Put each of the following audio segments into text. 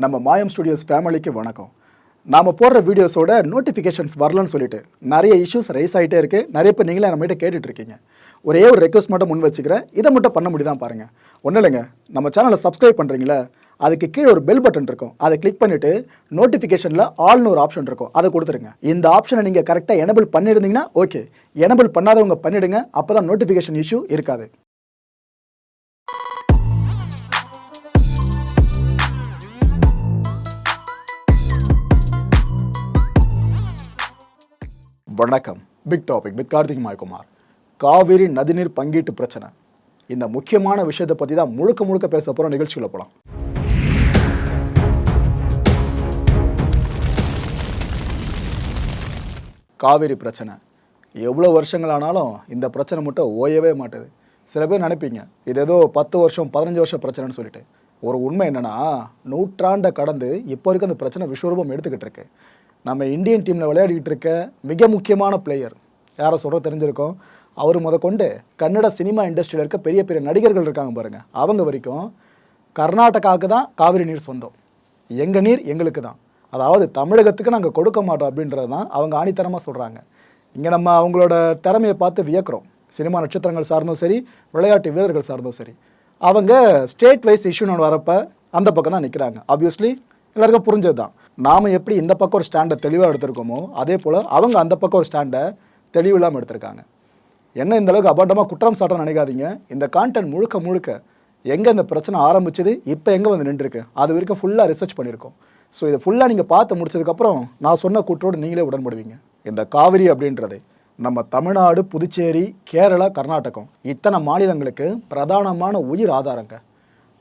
நம்ம மாயம் ஸ்டுடியோஸ் ஃபேமிலிக்கு வணக்கம். நாம் போடுற வீடியோஸோட நோட்டிஃபிகேஷன்ஸ் வரலன்னு சொல்லிட்டு நிறைய இஷ்யூஸ் ரைஸ் ஆகிட்டே இருக்குது. நிறைய பேர் நீங்களே நம்மகிட்ட கேட்டுட்ருக்கீங்க. ஒரே ஒரு ரெக்வஸ்ட் மட்டும் முன் வச்சுக்கிறேன், இதை மட்டும் பண்ண முடியுதான் பாருங்கள். ஒன்றும் இல்லைங்க, நம்ம சேனலை சப்ஸ்கிரைப் பண்ணுறீங்களா, அதுக்கு கீழே ஒரு பெல் பட்டன் இருக்கும், அதை கிளிக் பண்ணிவிட்டு நோட்டிஃபிகேஷனில் ஆல்னு ஒரு ஆப்ஷன் இருக்கும், அதை கொடுத்துருங்க. இந்த ஆப்ஷனை நீங்கள் கரெக்டாக எனபிள் பண்ணியிருந்தீங்கன்னா ஓகே, எனபிள் பண்ணாதவங்க பண்ணிவிடுங்க, அப்போ தான் நோட்டிஃபிகேஷன் இஷ்யூ இருக்காது. வணக்கம். Big topic with Karthik Mayakumar. Kaveri நதிநீர் பங்கீட்டு பிரச்சனை, இந்த முக்கியமான விஷயத்தை பற்றி தான் முழுக்க பேச போகிற நிகழ்ச்சியில் போகலாம். காவிரி பிரச்சனை எவ்வளோ வருஷங்கள் ஆனாலும் இந்த பிரச்சனை மட்டும் ஓயவே மாட்டுது. சில பேர் நினைப்பீங்க இது ஏதோ 10 வருஷம் 15 வருஷம் பிரச்சனைன்னு சொல்லிட்டு. ஒரு உண்மை என்னென்னா, நூற்றாண்டை கடந்து இப்போ வரைக்கும் அந்த பிரச்சனை விஸ்வரூபம் எடுத்துக்கிட்டு இருக்கு. நம்ம இந்தியன் டீமில் விளையாடிக்கிட்டு இருக்க மிக முக்கியமான பிளேயர் யாரை சொல்கிற தெரிஞ்சிருக்கோம். அவர் முதற்கொண்டு கன்னட சினிமா இண்டஸ்ட்ரியில் இருக்க பெரிய பெரிய நடிகர்கள் இருக்காங்க பாருங்கள், அவங்க வரைக்கும் கர்நாடகாவுக்கு தான் காவிரி நீர் சொந்தம். எங்கள் நீர் எங்களுக்கு தான், அதாவது தமிழகத்துக்கு நாங்கள் கொடுக்க மாட்டோம் அப்படின்றது தான் அவங்க ஆணித்தனமாக சொல்கிறாங்க. இங்கே நம்ம அவங்களோட திறமையை பார்த்து வியக்கிறோம். சினிமா நட்சத்திரங்கள் சார்ந்தும் சரி, விளையாட்டு வீரர்கள் சார்ந்தும் சரி, அவங்க ஸ்டேட் வைஸ் இஷ்யூன்னு வரப்போ அந்த பக்கம் தான் நிற்கிறாங்க. ஆப்வியஸ்லி எல்லாருக்கும் புரிஞ்சது தான். நாம் எப்படி இந்த பக்கம் ஒரு ஸ்டாண்டை தெளிவாக எடுத்திருக்கோமோ, அதே போல் அவங்க அந்த பக்கம் ஒரு ஸ்டாண்டை தெளிவு இல்லாமல் எடுத்திருக்காங்க. என்ன இந்த அளவுக்கு அபாண்டமாக குற்றம் சாட்ட நினைக்காதீங்க. இந்த கான்டென்ட் முழுக்க எங்கே இந்த பிரச்சனை ஆரம்பிச்சது, இப்போ எங்கே வந்து நின்றுருக்கு, அது வரைக்கும் ஃபுல்லாக ரிசர்ச் பண்ணியிருக்கோம். ஸோ இதை ஃபுல்லாக நீங்கள் பார்த்து முடிச்சதுக்கப்புறம் நான் சொன்ன கூட்டோடு நீங்களே உடன்படுவீங்க. இந்த காவிரி அப்படின்றது நம்ம தமிழ்நாடு, புதுச்சேரி, கேரளா, கர்நாடகம் இத்தனை மாநிலங்களுக்கு பிரதானமான உயிர் ஆதாரங்க.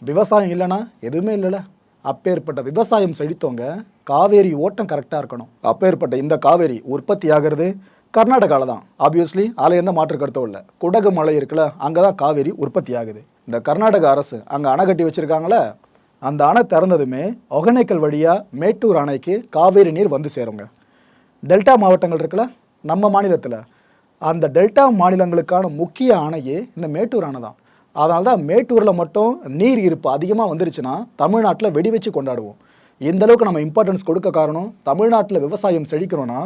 விவசாயம் இல்லைன்னா எதுவுமே இல்லைல்ல. அப்பேற்பட்ட விவசாயம் செழித்தவங்க காவேரி ஓட்டம் கரெக்டாக இருக்கணும். அப்பேற்பட்ட இந்த காவேரி உற்பத்தி ஆகிறது கர்நாடகாவில் தான். ஆப்வியஸ்லி அதில் எந்த மாற்று கருத்தும் இல்லை. குடகு மலை இருக்குல்ல, அங்கே தான் காவேரி உற்பத்தி ஆகுது. இந்த கர்நாடக அரசு அங்கே அணை கட்டி வச்சுருக்காங்களே, அந்த அணை திறந்ததுமே ஒகேனக்கல் வழியாக மேட்டூர் அணைக்கு காவேரி நீர் வந்து சேருங்க. டெல்டா மாவட்டங்கள் இருக்குல்ல நம்ம மாநிலத்தில், அந்த டெல்டா மாநிலங்களுக்கான முக்கிய அணையே இந்த மேட்டூர் அணை தான். அதனால தான் மேட்டூரில் மட்டும் நீர் இருப்பு அதிகமாக வந்துருச்சுன்னா தமிழ்நாட்டில் வெடி வச்சு கொண்டாடுவோம். இந்த அளவுக்கு நம்ம இம்பார்ட்டன்ஸ் கொடுக்க காரணம், தமிழ்நாட்டில் விவசாயம் செழிக்கணும்னா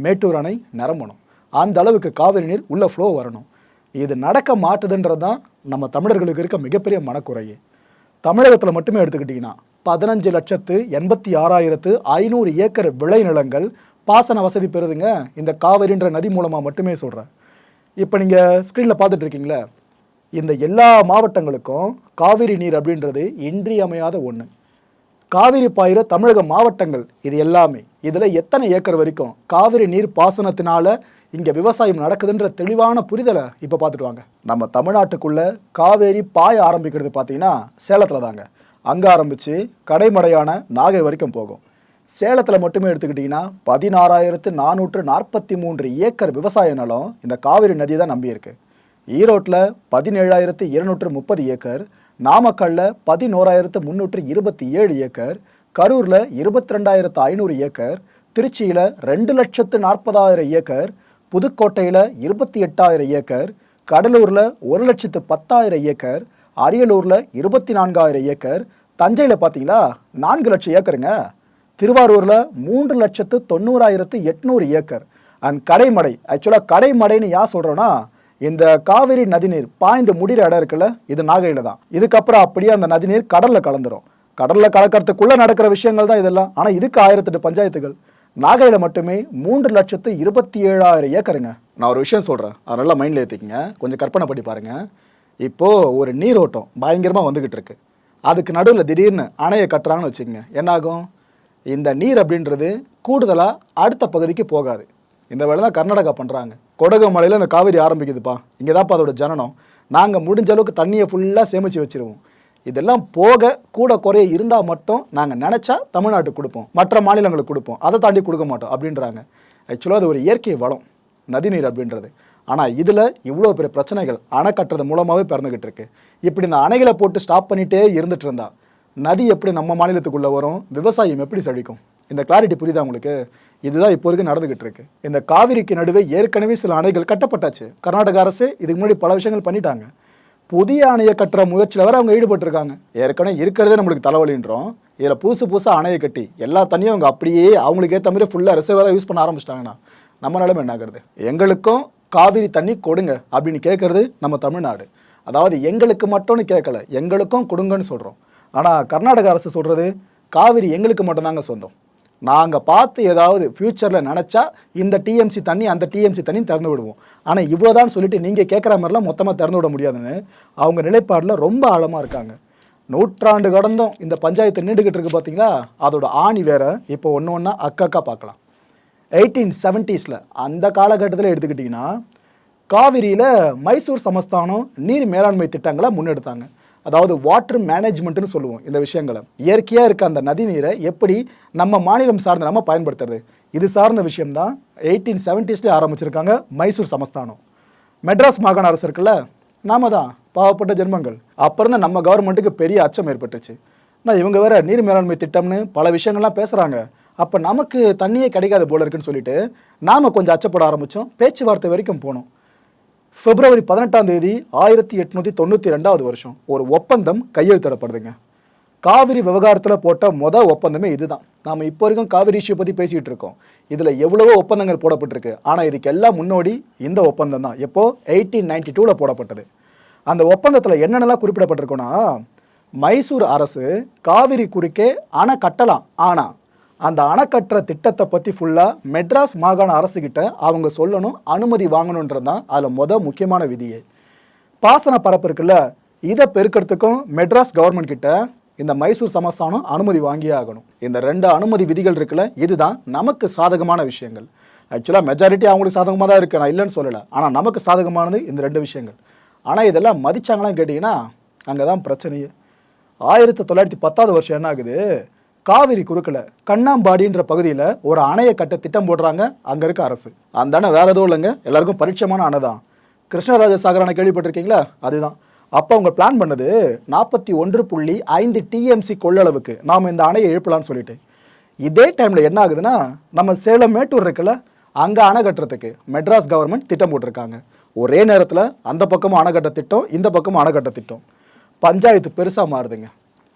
மேட்டூர் அணை நிரம்பணும், அந்த அளவுக்கு காவிரி நீர் உள்ள ஃப்ளோ வரணும். இது நடக்க மாட்டுதுன்றது தான் நம்ம தமிழர்களுக்கு இருக்க மிகப்பெரிய மனக்குறையே. தமிழகத்தில் மட்டுமே எடுத்துக்கிட்டிங்கன்னா 15,86,500 ஏக்கர் விளைநிலங்கள் பாசன வசதி பெறுதுங்க இந்த காவிரின்ற நதி மூலமாக மட்டுமே சொல்கிறேன். இப்போ நீங்கள் ஸ்க்ரீனில் பார்த்துட்டு இருக்கீங்களே, இந்த எல்லா மாவட்டங்களுக்கும் காவிரி நீர் அப்படின்றது இன்றியமையாத ஒன்று. காவிரி பாயிர தமிழக மாவட்டங்கள் இது எல்லாமே, இதில் எத்தனை ஏக்கர் வரைக்கும் காவிரி நீர் பாசனத்தினால இங்கே விவசாயம் நடக்குதுன்ற தெளிவான புரிதலை இப்போ பார்த்துட்டு வாங்க. நம்ம தமிழ்நாட்டுக்குள்ளே காவேரி பாய ஆரம்பிக்கிறது பார்த்தீங்கன்னா சேலத்தில் தாங்க. அங்கே ஆரம்பித்து கடைமடையான நாகை வரைக்கும் போகும். சேலத்தில் மட்டுமே எடுத்துக்கிட்டிங்கன்னா 16,443 ஏக்கர் விவசாய நிலம் இந்த காவிரி நதியை தான் நம்பியிருக்கு. ஈரோட்டில் 17,230 ஏக்கர், நாமக்கல்லில் 11,327 ஏக்கர், கரூரில் 22,500 ஏக்கர், திருச்சியில் 2,40,000 ஏக்கர், புதுக்கோட்டையில் 28,000 ஏக்கர், கடலூரில் 1,10,000 ஏக்கர், அரியலூரில் 24,000 ஏக்கர், தஞ்சையில் பார்த்தீங்களா 4 லட்சம் ஏக்கருங்க, திருவாரூரில் 3,90,800 ஏக்கர். அண்ட் கடைமடை, ஆக்சுவலாக கடைமடைன்னு யார் சொல்கிறோன்னா, இந்த காவிரி நதிநீர் பாய்ந்து முடிகிற இடம் இருக்குல்ல, இது நாகையில் தான். இதுக்கப்புறம் அப்படியே அந்த நதிநீர் கடலில் கலந்துரும். கடலில் கலக்கிறதுக்குள்ளே நடக்கிற விஷயங்கள் தான் இதெல்லாம். ஆனால் இதுக்கு 1008 பஞ்சாயத்துகள். நாகையில் மட்டுமே 3,27,000 ஏக்கருங்க. நான் ஒரு விஷயம் சொல்கிறேன், அதை நல்லா மைண்டில் ஏற்றிக்கங்க, கொஞ்சம் கற்பனை பண்ணி பாருங்கள். இப்போது ஒரு நீரோட்டம் பயங்கரமாக வந்துக்கிட்டு இருக்கு, அதுக்கு நடுவில் திடீர்னு அணையை கட்டுறாங்கன்னு வச்சுக்கோங்க, என்னாகும்? இந்த நீர் அப்படின்றது கூடுதலாக அடுத்த பகுதிக்கு போகாது. இந்த வேலை தான் கர்நாடகா பண்ணுறாங்க. கொடகு மலையில் இந்த காவிரி ஆரம்பிக்குதுப்பா, இங்கே தான்ப்பா அதோட ஜனனம், நாங்கள் முடிஞ்ச அளவுக்கு தண்ணியை ஃபுல்லாக சேமித்து வச்சுருவோம். இதெல்லாம் போக கூட குறைய இருந்தால் மட்டும் நாங்கள் நினச்சா தமிழ்நாட்டுக்கு கொடுப்போம், மற்ற மாநிலங்களுக்கு கொடுப்போம், அதை தாண்டி கொடுக்க மாட்டோம் அப்படின்றாங்க. ஆக்சுவலாக அது ஒரு இயற்கை வளம் நதிநீர் அப்படின்றது. ஆனால் இதில் இவ்வளோ பெரிய பிரச்சனைகள் அணை கட்டுறது மூலமாகவே பிறந்துக்கிட்டு இருக்கு. இப்படி இந்த அணைகளை போட்டு ஸ்டாப் பண்ணிகிட்டே இருந்துகிட்டு இருந்தா நதி எப்படி நம்ம மாநிலத்துக்குள்ளே வரும், விவசாயம் எப்படி செழிக்கும்? இந்த கிளாரிட்டி புரியுதா உங்களுக்கு? இதுதான் இப்போதைக்கு நடந்துகிட்டு இருக்கு. இந்த காவிரிக்கு நடுவே ஏற்கனவே சில அணைகள் கட்டப்பட்டாச்சு. கர்நாடக அரசு இதுக்கு முன்னாடி பல விஷயங்கள் பண்ணிட்டாங்க. புதிய அணையை கட்டுற முயற்சியில் வர அவங்க ஈடுபட்டிருக்காங்க. ஏற்கனவே இருக்கிறதே நம்மளுக்கு தலைவலின்றோம், இதில் புதுசாக அணையை கட்டி எல்லா தண்ணியும் அவங்க அப்படியே அவங்களுக்கு ஏற்ற மாதிரி ஃபுல்லாக ரிசர்வராக யூஸ் பண்ண ஆரம்பிச்சிட்டாங்கன்னா நம்ம நிலைமை என்ன ஆகுறது? எங்களுக்கும் காவிரி தண்ணி கொடுங்க அப்படின்னு கேட்குறது நம்ம தமிழ்நாடு. அதாவது எங்களுக்கு மட்டும்னு கேட்கல, எங்களுக்கும் கொடுங்கன்னு சொல்கிறோம். ஆனால் கர்நாடக அரசு சொல்கிறது காவிரி எங்களுக்கு மட்டும்தாங்க சொந்தம், நாங்கள் பார்த்து ஏதாவது ஃப்யூச்சரில் நினச்சா இந்த டிஎம்சி தண்ணி அந்த டிஎம்சி தண்ணி திறந்து விடுவோம், ஆனால் இவ்வளோதான் சொல்லிட்டு நீங்கள் கேட்குற மாதிரிலாம் மொத்தமாக திறந்து விட முடியாதுன்னு அவங்க நிலைப்பாடில் ரொம்ப ஆழமாக இருக்காங்க. நூற்றாண்டு கடந்தும் இந்த பஞ்சாயத்து நீண்டுக்கிட்டு இருக்கு பார்த்தீங்களா, அதோட ஆணி வேற இப்போ ஒன்று ஒன்றா அக்கா பார்க்கலாம். 1870s அந்த காலகட்டத்தில் எடுத்துக்கிட்டிங்கன்னா காவிரியில் மைசூர் சமஸ்தானம் நீர் மேலாண்மை திட்டங்களை முன்னெடுத்தாங்க. அதாவது வாட்டர் மேனேஜ்மெண்ட்டுன்னு சொல்லுவோம். இந்த விஷயங்களை இயற்கையாக இருக்க அந்த நதி நீரை எப்படி நம்ம மாநிலம் சார்ந்த நம்ம பயன்படுத்துறது, இது சார்ந்த விஷயம்தான் 1870s ஆரம்பிச்சிருக்காங்க மைசூர் சமஸ்தானம். மெட்ராஸ் மாகாண அரசு இருக்குல்ல, நாம தான் பாவப்பட்ட ஜென்மங்கள். அப்புறம் தான் நம்ம கவர்மெண்ட்டுக்கு பெரிய அச்சம் ஏற்பட்டுச்சு. நான் இவங்க வேற நீர் மேலாண்மை திட்டம்னு பல விஷயங்கள்லாம் பேசுகிறாங்க, அப்போ நமக்கு தண்ணியே கிடைக்காது போல இருக்குன்னு சொல்லிட்டு நாம் கொஞ்சம் அச்சப்பட ஆரம்பித்தோம். பேச்சுவார்த்தை வரைக்கும் போனோம். பிப்ரவரி 18 1892 வருஷம் ஒரு ஒப்பந்தம் கையெழுத்திடப்படுதுங்க. காவிரி விவகாரத்தில் போட்ட ஒப்பந்தமே இதுதான். நாம் இப்போ வரைக்கும் காவிரி இஷ்யூ பற்றி பேசிகிட்டு இருக்கோம். இதில் எவ்வளவோ ஒப்பந்தங்கள் போடப்பட்டிருக்கு, ஆனால் இதுக்கு எல்லாம் முன்னோடி இந்த ஒப்பந்தம் தான். எப்போ 1892 போடப்பட்டது. அந்த ஒப்பந்தத்தில் என்னென்னலாம் குறிப்பிடப்பட்டிருக்கோன்னா, மைசூர் அரசு காவிரி குறுக்கே அணை கட்டலாம், ஆனால் அந்த அணை கட்டுற திட்டத்தை பற்றி ஃபுல்லாக மெட்ராஸ் மாகாண அரசுக்கிட்ட அவங்க சொல்லணும், அனுமதி வாங்கணுன்றது தான் அதில் முக்கியமான விதியே. பாசன பரப்பு இருக்குல்ல, இதை பெருக்கிறதுக்கும் மெட்ராஸ் கவர்மெண்ட் கிட்ட இந்த மைசூர் சமஸ்தானம் அனுமதி வாங்கியே ஆகணும். இந்த 2 அனுமதி விதிகள் இருக்குல்ல, இதுதான் நமக்கு சாதகமான விஷயங்கள். ஆக்சுவலாக மெஜாரிட்டி அவங்களுக்கு சாதகமாக தான் இருக்குது, நான் இல்லைன்னு சொல்லலை. ஆனால் நமக்கு சாதகமானது இந்த 2 விஷயங்கள். ஆனால் இதெல்லாம் மதிச்சாங்களான்னு கேட்டிங்கன்னா அங்கே தான் பிரச்சனையே. 1910 வருஷம் என்ன ஆகுது, காவிரி குறுக்கில் கண்ணாம்பாடின்ற பகுதியில் ஒரு அணையை கட்ட திட்டம் போடுறாங்க அங்கே இருக்க அரசு. அந்த அணை வேறு எதுவும் இல்லைங்க, எல்லாருக்கும் பரிட்சயமான அணை தான். கிருஷ்ணராஜ சாகர் அணை கேள்விப்பட்டிருக்கீங்களா, அதுதான். அப்போ அவங்க பிளான் பண்ணது 41.5 டிஎம்சி கொள்ளளவுக்கு நாம் இந்த அணையை எழுப்பலான்னு சொல்லிட்டு. இதே டைமில் என்ன ஆகுதுன்னா, நம்ம சேலம் மேட்டூர் இருக்குல்ல, அங்கே அணை கட்டுறதுக்கு மெட்ராஸ் கவர்மெண்ட் திட்டம் போட்டிருக்காங்க. ஒரே நேரத்தில் அந்த பக்கமும் அணை கட்ட திட்டம், இந்த பக்கமும் அணை கட்ட திட்டம். பஞ்சாயத்து பெருசாக மாறுதுங்க.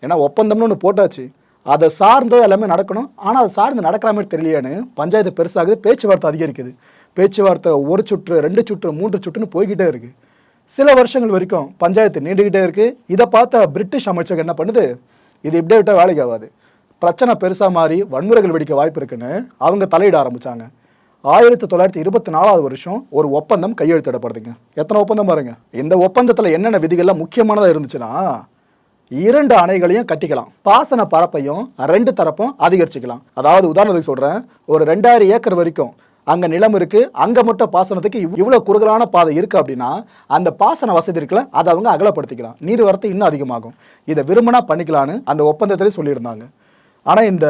ஏன்னா ஒப்பந்தம்னு ஒன்று போட்டாச்சு, அதை சார்ந்து எல்லாமே நடக்கணும். ஆனால் அதை சார்ந்து நடக்கிற மாதிரி தெரியலையான்னு பஞ்சாயத்து பெருசாகுது, பேச்சுவார்த்தை அதிகரிக்குது. பேச்சுவார்த்தை 1 சுற்று 2 சுற்று 3 சுற்றுன்னு போய்கிட்டே இருக்குது. சில வருஷங்கள் வரைக்கும் பஞ்சாயத்து நீண்டுகிட்டே இருக்குது. இதை பார்த்த பிரிட்டிஷ் அமைச்சர் என்ன பண்ணுது, இது இப்படியே விட்டால் வேலைக்கு ஆகாது, பிரச்சனை பெருசாக மாறி வன்முறைகள் வெடிக்க வாய்ப்பு இருக்குன்னு அவங்க தலையிட ஆரம்பித்தாங்க. 1924 வருஷம் ஒரு ஒப்பந்தம் கையெழுத்திடப்படுதுங்க. எத்தனை ஒப்பந்தம் பாருங்க. இந்த ஒப்பந்தத்தில் என்னென்ன விதிகள்லாம் முக்கியமானதாக இருந்துச்சுன்னா, 2 அணைகளையும் கட்டிக்கலாம், பாசன பரப்பையும் 2 தரப்பும் அதிகரிச்சுக்கலாம். அதாவது உதாரணத்துக்கு சொல்கிறேன், ஒரு 2000 ஏக்கர் வரைக்கும் அங்கே நிலம் இருக்குது, அங்கே மட்டும் பாசனத்துக்கு இவ்வளோ குறுகலான பாதை இருக்குது அப்படின்னா அந்த பாசன வசதி இருக்குல்ல, அதை அவங்க அகலப்படுத்திக்கலாம், நீர் வரத்து இன்னும் அதிகமாகும். இதை விரும்பினா பண்ணிக்கலான்னு அந்த ஒப்பந்தத்திலே சொல்லியிருந்தாங்க. ஆனால் இந்த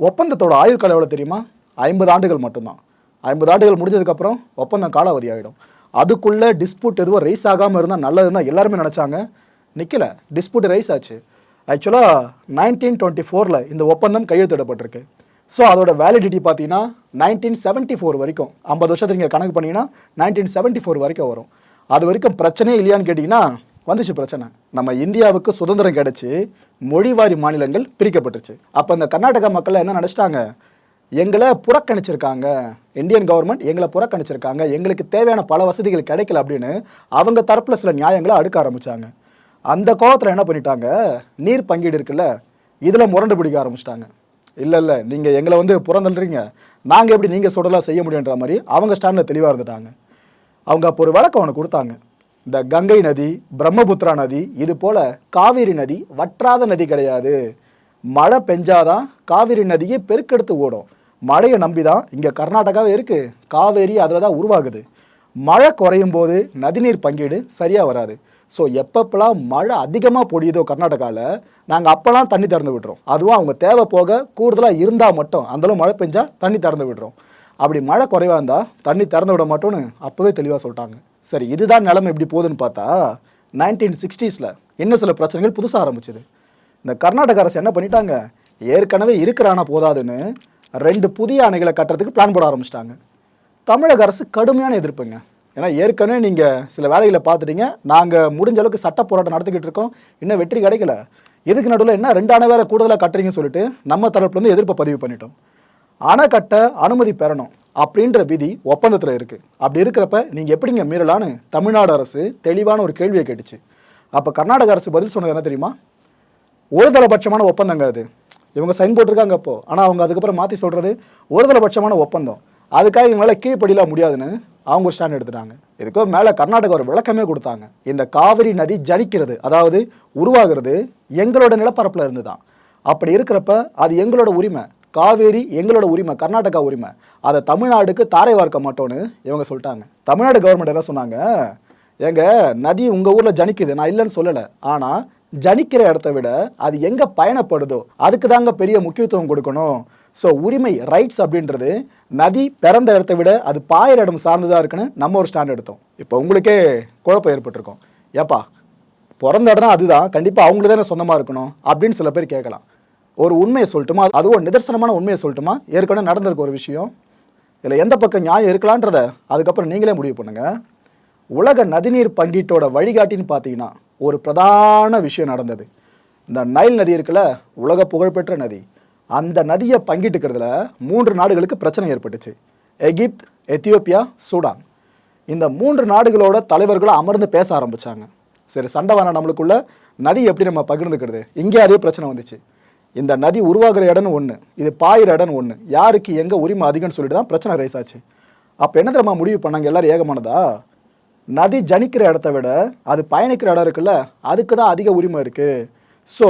ஒப்பந்தத்தோட ஆயுள் காலம் எவ்வளோ தெரியுமா? 50 ஆண்டுகள் மட்டும்தான். 50 ஆண்டுகள் முடிஞ்சதுக்கப்புறம் ஒப்பந்தம் காலாவதி ஆகிடும். அதுக்குள்ளே டிஸ்பியூட் எதுவும் ரைஸ் ஆகாமல் இருந்தால் நல்லதுன்னு தான் எல்லாருமே நினச்சாங்க. நிற்கலை, டிஸ்பியூட் ரைஸ் ஆச்சு. ஆக்சுவலாக 1924 இந்த ஒப்பந்தம் கையெழுத்திடப்பட்டிருக்கு. ஸோ அதோட வேலிடிட்டி பார்த்தீங்கன்னா 1974 வரைக்கும், 50 வருஷத்துக்கு நீங்கள் கணக்கு பண்ணிங்கன்னா 1974 வரைக்கும் வரும். அது வரைக்கும் பிரச்சனையே இல்லையான்னு கேட்டிங்கன்னா வந்துச்சு பிரச்சனை. நம்ம இந்தியாவுக்கு சுதந்திரம் கிடச்சி மொழிவாரி மாநிலங்கள் பிரிக்கப்பட்டுருச்சு. அப்போ இந்த கர்நாடகா மக்கள் என்ன நினச்சிட்டாங்க, எங்களை புறக்கணிச்சிருக்காங்க, இந்தியன் கவர்மெண்ட் எங்களை புறக்கணிச்சிருக்காங்க, எங்களுக்கு தேவையான பல வசதிகள் கிடைக்கல அப்படின்னு அவங்க தரப்பில் சில நியாயங்களை அடுக்க ஆரம்பித்தாங்க. அந்த கோவத்தில் என்ன பண்ணிட்டாங்க, நீர் பங்கீடு இருக்குல்ல, இதில் முரண்டு பிடிக்க ஆரம்பிச்சிட்டாங்க. இல்லை நீங்கள் எங்களை புறந்தள்ளுறீங்க, நாங்கள் எப்படி நீங்கள் சொல்றதெல்லாம் செய்ய முடியுன்ற மாதிரி அவங்க ஸ்டாண்டில் தெளிவாக இருந்துட்டாங்க. அவங்க அப்போ ஒரு விளக்கம் ஒன்று கொடுத்தாங்க. இந்த கங்கை நதி, பிரம்மபுத்திரா நதி, இது போல் காவிரி நதி வற்றாத நதி கிடையாது. மழை பெஞ்சாதான் காவிரி நதியை பெருக்கெடுத்து ஓடும். மழையை நம்பி தான் இங்கே கர்நாடகாவே இருக்குது, காவேரி அதில் தான் உருவாகுது. மழை குறையும் போது நதிநீர் பங்கீடு சரியாக வராது. ஸோ எப்பப்பெல்லாம் மழை அதிகமாக பொடியுதோ கர்நாடகாவில், நாங்கள் அப்போல்லாம் தண்ணி திறந்து விடுறோம். அதுவும் அவங்க தேவை போக கூடுதலாக இருந்தால் மட்டும், அந்தளவு மழை பெஞ்சால் தண்ணி திறந்து விடுறோம். அப்படி மழை குறைவாக இருந்தால் தண்ணி திறந்து விட மாட்டோன்னு அப்போவே தெளிவாக சொல்லிட்டாங்க. சரி, இதுதான் நிலைமை எப்படி போகுதுன்னு பார்த்தா 1960s இன்னும் சில பிரச்சனைகள் புதுசாக ஆரம்பிச்சுது. இந்த கர்நாடக அரசு என்ன பண்ணிட்டாங்க, ஏற்கனவே இருக்கிற அணை போதாதுன்னு 2 புதிய அணைகளை கட்டுறதுக்கு பிளான் போட ஆரம்பிச்சிட்டாங்க. தமிழக அரசு கடுமையான எதிர்ப்புங்க. ஏன்னா ஏற்கனவே நீங்கள் சில வேலைகளை பார்த்துட்டீங்க, நாங்கள் முடிஞ்ச அளவுக்கு சட்ட போராட்டம் நடத்திக்கிட்டு இருக்கோம், இன்னும் வெற்றி கிடைக்கல. இதுக்கு நடுவில் என்ன 2 அணை வேற கூடுதலாக கட்டுறீங்கன்னு சொல்லிட்டு நம்ம தரப்புலேருந்து எதிர்ப்பை பதிவு பண்ணிட்டோம். அணை கட்ட அனுமதி பெறணும் அப்படின்ற விதி ஒப்பந்தத்தில் இருக்குது. அப்படி இருக்கிறப்ப நீங்கள் எப்படிங்க மீறலான்னு தமிழ்நாடு அரசு தெளிவான ஒரு கேள்வியை கேட்டுச்சு. அப்போ கர்நாடக அரசு பதில் சொன்னது என்ன தெரியுமா? ஒருதலைபட்சமான ஒப்பந்தங்க அது. இவங்க சைன் போட்டிருக்காங்க அப்போ, ஆனால் அவங்க அதுக்கப்புறம் மாற்றி சொல்கிறது ஒருதலைபட்சமான ஒப்பந்தம், அதுக்காக இவங்களால கீழ்ப்படியலாம் முடியாதுன்னு அவங்க ஒரு ஸ்டாண்ட் எடுத்துட்டாங்க. இதுக்கோ மேலே கர்நாடகா ஒரு விளக்கமே கொடுத்தாங்க. இந்த காவிரி நதி ஜனிக்கிறது, அதாவது உருவாகிறது எங்களோட நிலப்பரப்பில் இருந்து தான். அப்படி இருக்கிறப்ப அது எங்களோட உரிமை, காவேரி எங்களோட உரிமை, கர்நாடகா உரிமை, அதை தமிழ்நாடுக்கு தாரை வார்க்க மாட்டோன்னு இவங்க சொல்லிட்டாங்க. தமிழ்நாடு கவர்மெண்ட் என்ன சொன்னாங்க, எங்க நதி உங்கள் ஊரில் ஜனிக்குது, நான் இல்லைன்னு சொல்லலை, ஆனால் ஜனிக்கிற இடத்த விட அது எங்கே பயணப்படுதோ அதுக்கு தாங்க பெரிய முக்கியத்துவம் கொடுக்கணும். ஸோ உரிமை, ரைட்ஸ் அப்படின்றது நதி பிறந்த இடத்த விட அது பாயிற இடம் சார்ந்ததாக இருக்குன்னு நம்ம ஒரு ஸ்டாண்ட் எடுத்தோம். இப்போ உங்களுக்கே குழப்பம் ஏற்பட்டிருக்கோம். ஏப்பா பிறந்த இடம்னா அதுதான், கண்டிப்பாக அவங்களுக்கு தானே சொந்தமாக இருக்கணும் அப்படின்னு சில பேர் கேட்கலாம். ஒரு உண்மையை சொல்லட்டுமா, அதுவும் நிதர்சனமான உண்மையை சொல்லட்டுமா? ஏற்கனவே நடந்திருக்க ஒரு விஷயம், இதில் எந்த பக்கம் நியாயம் இருக்கலான்றத அதுக்கப்புறம் நீங்களே முடிவு பண்ணுங்கள். உலக நதிநீர் பங்கீட்டோட வழிகாட்டின்னு பார்த்தீங்கன்னா ஒரு பிரதான விஷயம் நடந்தது. இந்த நைல் நதி இருக்குல்ல, உலக புகழ்பெற்ற நதி, அந்த நதியை பங்கிட்டுக்கிறதுல 3 நாடுகளுக்கு பிரச்சனை ஏற்பட்டுச்சு. Egypt, Ethiopia, Sudan. இந்த 3 நாடுகளோட தலைவர்களும் அமர்ந்து பேச ஆரம்பித்தாங்க. சரி, சண்டை வேணாம் நம்மளுக்குள்ள, நதி எப்படி நம்ம பகிர்ந்துக்கிறது? இங்கே அதே பிரச்சனை வந்துச்சு. இந்த நதி உருவாகிற இடம்னு ஒன்று, இது பாயிற இடம்னு ஒன்று, யாருக்கு எங்கே உரிமை அதிகம்னு சொல்லிட்டு தான் பிரச்சனை ரைஸ் ஆச்சு. அப்போ என்ன தெரியுமா முடிவு பண்ணாங்க எல்லாரும் ஏகமானதா, நதி ஜனிக்கிற இடத்த விட அது பயணிக்கிற இடம் இருக்குல்ல, அதுக்கு தான் அதிக உரிமை இருக்குது. ஸோ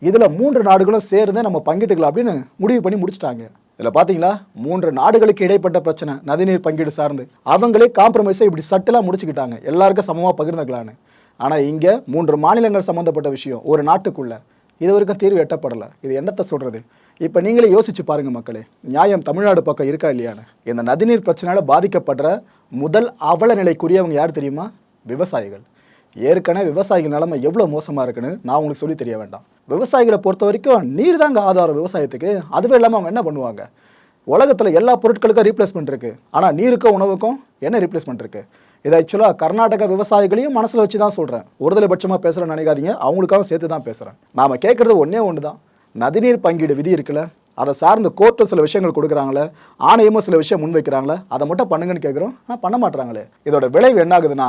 இதில் 3 நாடுகளும் சேர்ந்து நம்ம பங்கிட்டுக்கலாம் அப்படின்னு முடிவு பண்ணி முடிச்சிட்டாங்க. இதில் பார்த்தீங்களா, 3 நாடுகளுக்கு இடைப்பட்ட பிரச்சனை நதிநீர் பங்கீடு சார்ந்து அவங்களே காம்ப்ரமைஸை இப்படி சட்டலாக முடிச்சுக்கிட்டாங்க, எல்லாருக்கும் சமமாக பகிர்ந்துக்கலான்னு. ஆனால் இங்கே 3 மாநிலங்கள் சம்மந்தப்பட்ட விஷயம் ஒரு நாட்டுக்குள்ள இது வரைக்கும் தீர்வு எட்டப்படலை. இது என்னத்தை சொல்கிறது? இப்போ நீங்களே யோசிச்சு பாருங்கள் மக்களே, நியாயம் தமிழ்நாடு பக்கம் இருக்கா இல்லையான்னு. இந்த நதிநீர் பிரச்சனையால் பாதிக்கப்படுற முதல் அவல நிலைக்குரியவங்க யார் தெரியுமா? விவசாயிகள். ஏற்கனவே விவசாயிகள் நிலைமை எவ்வளோ மோசமாக இருக்குன்னு நான் உங்களுக்கு சொல்லி தெரிய வேண்டாம். விவசாயிகளை பொறுத்த வரைக்கும் நீர் தாங்க ஆதாரம் விவசாயத்துக்கு. அதுவே இல்லாமல் அவங்க என்ன பண்ணுவாங்க? உலகத்தில் எல்லா பொருட்களுக்கும் ரீப்ளேஸ்மெண்ட் இருக்குது, ஆனால் நீருக்கும் உணவுக்கும் என்ன ரீப்ளேஸ்மெண்ட் இருக்குது? இதை ஆக்சுவலாக கர்நாடக விவசாயிகளையும் மனசில் வச்சு தான் சொல்கிறேன். ஒருதலை பட்சமாக பேசுகிறேன்னு நினைக்காதீங்க, அவங்களுக்காக சேர்த்து தான் பேசுகிறேன். நாம் கேட்குறது ஒன்று தான், நதிநீர் பங்கீடு விதி இருக்குல்ல, அதை சார்ந்த கோர்ட்டும் சில விஷயங்கள் கொடுக்குறாங்களே, ஆணையமும் சில விஷயம் முன்வைக்கிறாங்களே, அதை மட்டும் பண்ணுங்கன்னு கேட்குறோம், ஆனால் பண்ண மாட்டுறாங்களே. இதோட விளைவு என்ன ஆகுதுன்னா,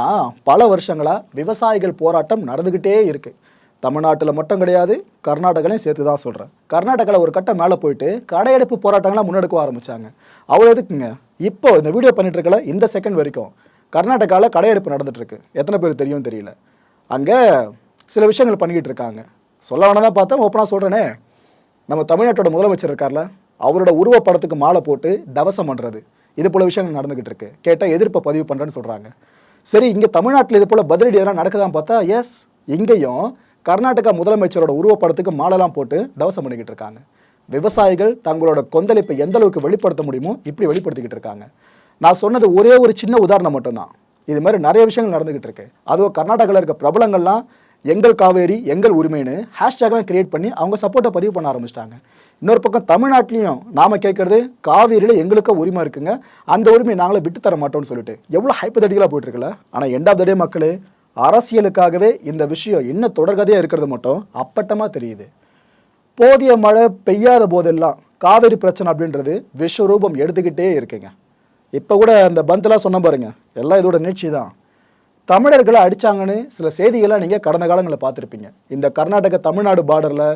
பல வருஷங்களாக விவசாயிகள் போராட்டம் நடந்துக்கிட்டே இருக்குது. தமிழ்நாட்டில் மட்டும் கிடையாது, கர்நாடகாலையும் சேர்த்து தான் சொல்கிறேன். கர்நாடகாவில் ஒரு கட்டம் மேலே போயிட்டு கடையெடுப்பு போராட்டங்களாம் முன்னெடுக்க ஆரம்பித்தாங்க. அவ்வளோ எதுக்குங்க, இப்போ இந்த வீடியோ பண்ணிட்டு இருக்கல இந்த செகண்ட் வரைக்கும் கர்நாடகாவில் கடையெடுப்பு நடந்துகிட்ருக்கு. எத்தனை பேர் தெரியும் தெரியல. அங்கே சில விஷயங்கள் பண்ணிக்கிட்டு இருக்காங்க. சொல்ல வேணாம் தான் பார்த்தேன், ஓப்பனாக சொல்கிறேனே. நம்ம தமிழ்நாட்டோட முதலமைச்சர் இருக்கார்ல, அவரோட உருவப்படத்துக்கு மாலை போட்டு தவசம் பண்ணுறது, இது போல் விஷயங்கள் நடந்துக்கிட்டு இருக்கு. கேட்டால் எதிர்ப்பை பதிவு பண்ணுறேன்னு சொல்கிறாங்க. சரி, இங்கே தமிழ்நாட்டில் இது போல் பதிலடி எதனா நடக்குதான்னு பார்த்தா எஸ், இங்கேயும் கர்நாடகா முதலமைச்சரோட உருவப்படத்துக்கு மாலைலாம் போட்டு தவசம் பண்ணிக்கிட்டு இருக்காங்க. விவசாயிகள் தங்களோட கொந்தளிப்பை எந்த அளவுக்கு வெளிப்படுத்த முடியுமோ இப்படி வெளிப்படுத்திக்கிட்டு இருக்காங்க. நான் சொன்னது ஒரே ஒரு சின்ன உதாரணம் மட்டும்தான். இது மாதிரி நிறைய விஷயங்கள் நடந்துக்கிட்டு இருக்கு. அதுவும் கர்நாடகாவில் இருக்க பிரபலங்கள்லாம் எங்கள் காவேரி எங்கள் உரிமைன்னு ஹேஷ்டேக்லாம் கிரியேட் பண்ணி அவங்க சப்போர்ட்டை பதிவு பண்ண ஆரம்பிச்சிட்டாங்க. இன்னொரு பக்கம் தமிழ்நாட்டிலையும் நாம் கேட்குறது காவேரியில் எங்களுக்கு உரிமை இருக்குங்க, அந்த உரிமையை நாங்களே விட்டு தர மாட்டோம்னு சொல்லிட்டு எவ்வளோ ஹைப்போதெட்டிக்கலாக போயிட்டுருக்குல்ல. ஆனால் எண்ட் ஆஃப் த டே மக்களே, அரசியலுக்காகவே இந்த விஷயம் இன்னும் தொடர்கதையாக இருக்கிறது மட்டும் அப்பட்டமாக தெரியுது. போதிய மழை பெய்யாத போதெல்லாம் காவேரி பிரச்சனை அப்படின்றது விஸ்வரூபம் எடுத்துக்கிட்டே இருக்குங்க. இப்போ கூட அந்த பந்தெல்லாம் சொன்ன பாருங்க, எல்லாம் இதோட நீட்சி தான். தமிழர்களை அடித்தாங்கன்னு சில செய்திகள்லாம் நீங்கள் கடந்த காலங்களில் பார்த்துருப்பீங்க. இந்த கர்நாடக தமிழ்நாடு பார்டரில்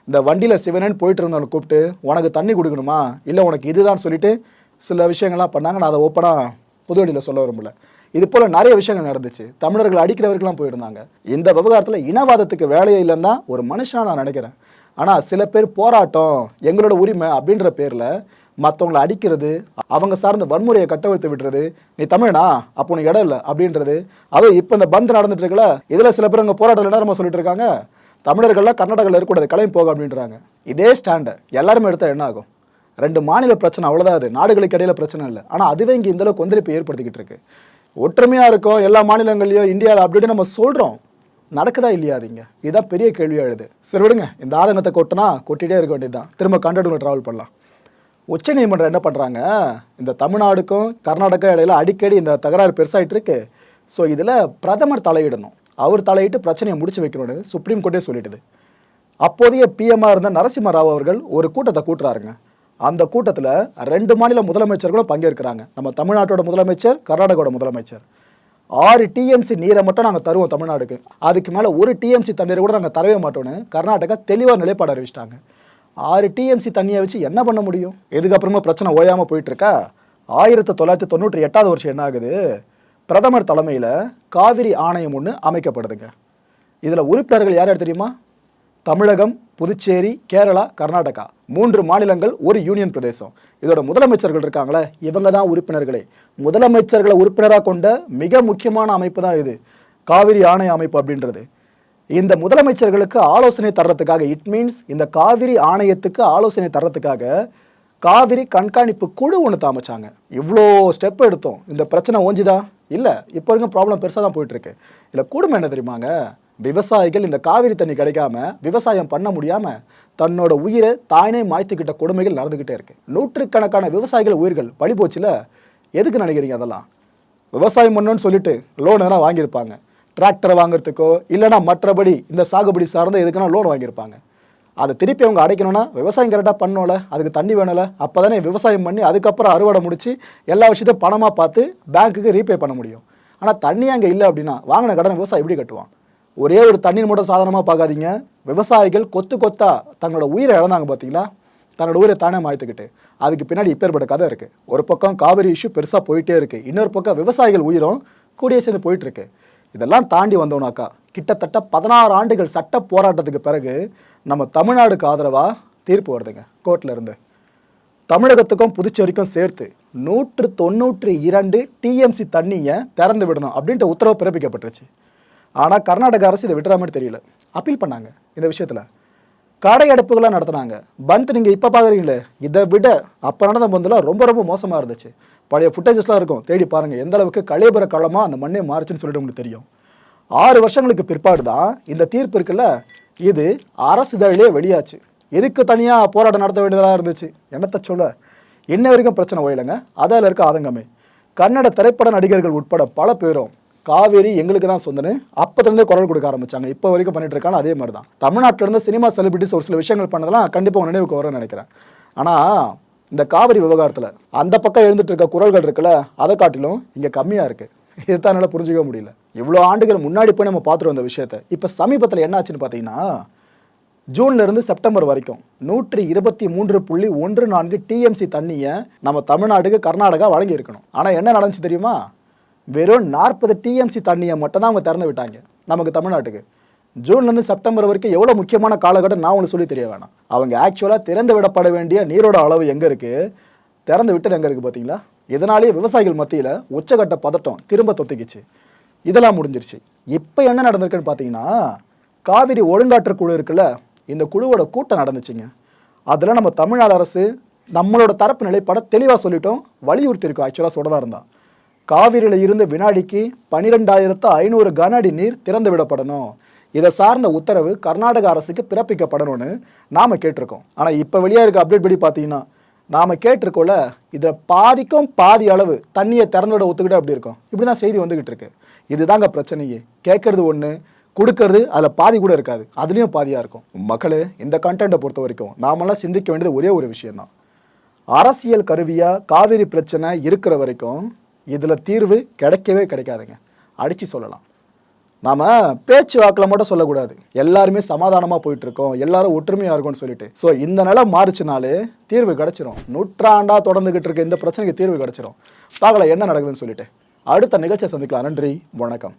இந்த வண்டியில் சிவனேன்னு போயிட்டு இருந்தவனை கூப்பிட்டு உனக்கு தண்ணி கொடுக்கணுமா, இல்லை உனக்கு இதுதான் சொல்லிட்டு சில விஷயங்கள்லாம் பண்ணாங்க. நான் அதை ஓப்பனாக பொது வழியில் சொல்ல விரும்பல. இது போல் நிறைய விஷயங்கள் நடந்துச்சு. தமிழர்கள் அடிக்கிறவருக்கெல்லாம் போயிருந்தாங்க. இந்த விவகாரத்தில் இனவாதத்துக்கு வேலையே இல்லைன்னு தான் ஒரு மனுஷனாக நான் நினைக்கிறேன். ஆனால் சில பேர் போராட்டம் எங்களோட உரிமை அப்படின்ற பேரில் மற்றவங்களை அடிக்கிறது, அவங்க சார்ந்த வன்முறையை கட்டவிழ்த்து விடுறது, நீ தமிழனா அப்போ உனக்கு இடம் இல்லை அப்படின்றது. அதுவும் இப்போ இந்த பந்து நடந்துட்டு இருக்குல்ல, இதில் சில பேர் அங்கே போராட்டம் என்ன நம்ம சொல்லிட்டு இருக்காங்க, தமிழர்கள்லாம் கர்நாடகாவில் இருக்கக்கூடாது, கிளம்பி போக அப்படின்றாங்க. இதே ஸ்டாண்டை எல்லாருமே எடுத்தால் என்ன ஆகும்? 2 மாநில பிரச்சனை அவ்வளோதான், அது நாடுகளுக்கு இடையில பிரச்சனை இல்லை. ஆனால் அதுவே இங்கே இந்தளவுக்கு கொந்தளிப்பு ஏற்படுத்திக்கிட்டு இருக்கு. ஒற்றுமையாக இருக்கும் எல்லா மாநிலங்களையும் இந்தியாவில் அப்படின்னு நம்ம சொல்கிறோம், நடக்குதா இல்லையா? அதுங்க இதுதான் பெரிய கேள்வியாக எழுது. சரி விடுங்க, இந்த ஆதங்கத்தை கொட்டினா கொட்டிகிட்டே இருக்க வேண்டியது தான். திரும்ப கண்டடுங்களை ட்ராவல் பண்ணலாம். உச்சநீதிமன்றம் என்ன பண்ணுறாங்க, இந்த தமிழ்நாடுக்கும் கர்நாடகா இடையில அடிக்கடி இந்த தகராறு பெருசாகிட்டு இருக்கு. ஸோ இதில் பிரதமர் தலையிடணும், அவர் தலையிட்டு பிரச்சனையை முடிச்சு வைக்கணும்னு சுப்ரீம் கோர்ட்டே சொல்லிட்டுது. அப்போதைய பிஎம்ஆ இருந்த நரசிம்ம ராவ் அவர்கள் ஒரு கூட்டத்தை கூட்டுறாருங்க. அந்த கூட்டத்தில் 2 மாநில முதலமைச்சர்களும் பங்கேற்கிறாங்க. நம்ம தமிழ்நாட்டோட முதலமைச்சர், கர்நாடகாவோட முதலமைச்சர். 6 டிஎம்சி நீரை மட்டும் நாங்கள் தருவோம் தமிழ்நாடுக்கு, அதுக்கு மேலே 1 டிஎம்சி தண்ணீரை கூட நாங்கள் தரவே மாட்டோம்னு கர்நாடகா தெளிவாக நிலைப்பாடு அறிவிச்சிட்டாங்க. 6 டிஎம்சி தண்ணியை வச்சு என்ன பண்ண முடியும்? இதுக்கப்புறமா பிரச்சனை ஓயாமல் போயிட்டுருக்கா. 1998 வருஷம் என்ன ஆகுது, பிரதமர் தலைமையில் காவிரி ஆணையம் ஒன்று அமைக்கப்படுதுங்க. இதில் உறுப்பினர்கள் யார் யார் தெரியுமா? தமிழகம், புதுச்சேரி, கேரளா, கர்நாடகா 3 மாநிலங்கள், ஒரு யூனியன் பிரதேசம். இதோட முதலமைச்சர்கள் இருக்காங்களே, இவங்க தான் உறுப்பினர்களே. முதலமைச்சர்களை உறுப்பினராக கொண்ட மிக முக்கியமான அமைப்பு தான் இது காவிரி ஆணைய அமைப்பு அப்படின்றது. இந்த முதலமைச்சர்களுக்கு ஆலோசனை தர்றதுக்காக, இட் மீன்ஸ் இந்த காவிரி ஆணையத்துக்கு ஆலோசனை தர்றதுக்காக காவிரி கண்காணிப்பு குழு ஒன்று அமைச்சாங்க. இவ்வளோ ஸ்டெப் எடுத்தோம். இந்த பிரச்சனை ஓஞ்சுதா? இல்லை, இப்போ வரைக்கும் ப்ராப்ளம் பெருசாக தான் போயிட்டுருக்கு. இதில் கொடுமை என்ன தெரியுமாங்க, விவசாயிகள் இந்த காவிரி தண்ணி கிடைக்காம விவசாயம் பண்ண முடியாமல் தன்னோட உயிரை தானே மாய்த்துக்கிட்ட கொடுமைகள் நடந்துக்கிட்டே இருக்கு. நூற்றுக்கணக்கான விவசாயிகள் உயிர்கள் பழி போச்சுல. எதுக்கு நினைக்கிறீங்க? அதெல்லாம் விவசாயம் பண்ணணும்னு சொல்லிட்டு லோன் எதனா வாங்கியிருப்பாங்க, டிராக்டரை வாங்குறதுக்கோ இல்லைனா மற்றபடி இந்த சாகுபடி சார்ந்த எதுக்குன்னா லோன் வாங்கியிருப்பாங்க. அதை திருப்பி அவங்க அடைக்கணும்னா விவசாயம் கரெக்டாக பண்ணோல, அதுக்கு தண்ணி வேணும்ல. அப்போ தானே விவசாயம் பண்ணி அதுக்கப்புறம் அறுவடை முடித்து எல்லா விஷயத்தையும் பணமாக பார்த்து பேங்க்குக்கு ரீபே பண்ண முடியும். ஆனால் தண்ணி அங்கே இல்லை அப்படின்னா வாங்கின கடன் விவசாயி எப்படி கட்டுவான்? ஒரே ஒரு தண்ணீர் மட்டும் சாதாரணமாக பார்க்காதீங்க. விவசாயிகள் கொத்து கொத்தா தங்களோட உயிரை இழந்தாங்க பார்த்தீங்களா, தன்னோட உயிரை தானே மாய்த்துக்கிட்டு. அதுக்கு பின்னாடி இப்பேற்பட்ட கதை இருக்குது. ஒரு பக்கம் காவிரி இஷ்யூ பெருசாக போயிட்டே இருக்குது, இன்னொரு பக்கம் விவசாயிகள் உயிரும் கூடிய சேர்ந்து போயிட்டுருக்கு. இதெல்லாம் தாண்டி வந்தோம்னாக்கா கிட்டத்தட்ட 16 ஆண்டுகள் சட்ட போராட்டத்துக்கு பிறகு நம்ம தமிழ்நாடுக்கு ஆதரவாக தீர்ப்பு வருதுங்க கோர்ட்டில் இருந்து. தமிழகத்துக்கும் புதுச்சேரிக்கும் சேர்த்து 192 டிஎம்சி தண்ணியை திறந்து விடணும் அப்படின்ட்டு உத்தரவு பிறப்பிக்கப்பட்டுருச்சு. ஆனால் கர்நாடக அரசு இதை விட்டுற மாதிரி தெரியல, அப்பீல் பண்ணாங்க. இந்த விஷயத்தில் கடை அடைப்புகளாக நடத்தினாங்க. பந்த் நீங்கள் இப்போ பார்க்குறீங்களே, இதை விட அப்போ நடந்த பந்தெல்லாம் ரொம்ப ரொம்ப மோசமாக இருந்துச்சு. பழைய ஃபுட்டேஜஸ்லாம் இருக்கும், தேடி பாருங்கள். எந்த அளவுக்கு கலைபுர காலமாக அந்த மண்ணே மாறுச்சுன்னு சொல்லிட்டு உங்களுக்கு தெரியும். 6 வருஷங்களுக்கு பிற்பாடு தான் இந்த தீர்ப்பு இருக்குல்ல, இது அரசு இதழிலே வெளியாச்சு. எதுக்கு தனியாக போராட்டம் நடத்த வேண்டியதாக இருந்துச்சு? என்னத்தை சொல்ல, இன்ன வரைக்கும் பிரச்சனை ஓயலைங்க. அதில் இருக்க ஆதங்கமே. கன்னட திரைப்பட நடிகர்கள் உட்பட பல பேரும் காவேரி எங்களுக்கு தான் சொந்தன்னு அப்போதுலேருந்தே குரல் கொடுக்க ஆரம்பிச்சாங்க. இப்போ வரைக்கும் பண்ணிட்டு இருக்காங்க. அதே மாதிரி தான் தமிழ்நாட்டிலேருந்து சினிமா செலிபிரிட்டிஸ் ஒரு சில விஷயங்கள் பண்ணதெல்லாம் கண்டிப்பாக நினைவுக்கு வரும்னு நினைக்கிறேன். ஆனால் இந்த காவிரி விவகாரத்தில் அந்த பக்கம் எழுந்துட்டு இருக்க குரல்கள் இருக்குல்ல, அதை காட்டிலும் இங்கே கம்மியாக இருக்குது. இதுதான் என்னால் புரிஞ்சிக்க முடியல. இவ்வளோ ஆண்டுகள் முன்னாடி போய் நம்ம பார்த்துட்டு வந்த விஷயத்தை இப்போ சமீபத்தில் என்ன ஆச்சுன்னு பார்த்தீங்கன்னா, ஜூன்லேருந்து செப்டம்பர் வரைக்கும் 123.14 டிஎம்சி தண்ணியை நம்ம தமிழ்நாட்டுக்கு கர்நாடகா வழங்கி இருக்கணும். ஆனால் என்ன நடந்துச்சு தெரியுமா? வெறும் 40 டிஎம்சி தண்ணியை மட்டும் தான் அவங்க திறந்து விட்டாங்க நமக்கு தமிழ்நாட்டுக்கு. ஜூன்லேருந்து செப்டம்பர் வரைக்கும் எவ்வளோ முக்கியமான காலகட்டம் நான் ஒன்று சொல்லி தெரிய வேணாம். அவங்க ஆக்சுவலாக திறந்து விடப்பட வேண்டிய நீரோட அளவு எங்கே இருக்குது, திறந்து விட்டது எங்கே இருக்குது பார்த்தீங்களா? இதனாலேயே விவசாயிகள் மத்தியில் உச்சகட்ட பதட்டம் திரும்ப தொத்திக்கிச்சு. இதெல்லாம் முடிஞ்சிருச்சு. இப்போ என்ன நடந்திருக்குன்னு பார்த்தீங்கன்னா, காவிரி ஒழுங்காற்று குழு இருக்குல்ல, இந்த குழுவோட கூட்டம் நடந்துச்சுங்க. அதில் நம்ம தமிழ்நாடு அரசு நம்மளோட தரப்பு நிலைப்பாட தெளிவாக சொல்லிட்டோம், வலியுறுத்தியிருக்கோம். ஆக்சுவலாக சொல்கிறதா இருந்தால் காவிரியில் இருந்து வினாடிக்கு 12,500 கன அடி நீர் திறந்து விடப்படணும். இதை சார்ந்த உத்தரவு கர்நாடக அரசுக்கு பிறப்பிக்கப்படணும்னு நாம் கேட்டிருக்கோம். ஆனால் இப்போ வெளியாக இருக்க அப்டேட் படி பார்த்தீங்கன்னா, நாம் கேட்டிருக்கோம்ல, இதை பாதிக்கும் பாதி அளவு தண்ணியை திறந்து விட ஒத்துக்கிட்டு அப்படி இருக்கும். இப்படி தான் செய்தி வந்துக்கிட்டு இருக்கு. இதுதாங்க பிரச்சனையே. கேட்கறது ஒன்று, கொடுக்கறது அதில் பாதி கூட இருக்காது, அதுலேயும் பாதியாக இருக்கும். மக்களே, இந்த கண்டென்ட்டை பொறுத்த வரைக்கும் நாமெல்லாம் சிந்திக்க வேண்டியது ஒரே ஒரு விஷயந்தான். அரசியல் கருவியாக காவிரி பிரச்சனை இருக்கிற வரைக்கும் இதில் தீர்வு கிடைக்கவே கிடைக்காதுங்க. அடித்து சொல்லலாம். நாம் பேச்சு வாக்கில் மட்டும் சொல்லக்கூடாது. எல்லாருமே சமாதானமாக போயிட்டுருக்கோம், எல்லாரும் ஒற்றுமையாக இருக்கும்னு சொல்லிட்டு. ஸோ இந்த நிலம் மாறுச்சுனாலே தீர்வு கிடச்சிரும். நூற்றாண்டாக தொடர்ந்துக்கிட்டு இருக்க இந்த பிரச்சனைக்கு தீர்வு கிடச்சிரும். பார்க்கலாம் என்ன நடக்குதுன்னு சொல்லிட்டு. அடுத்த நிகழ்ச்சியை சந்திக்கலாம். நன்றி, வணக்கம்.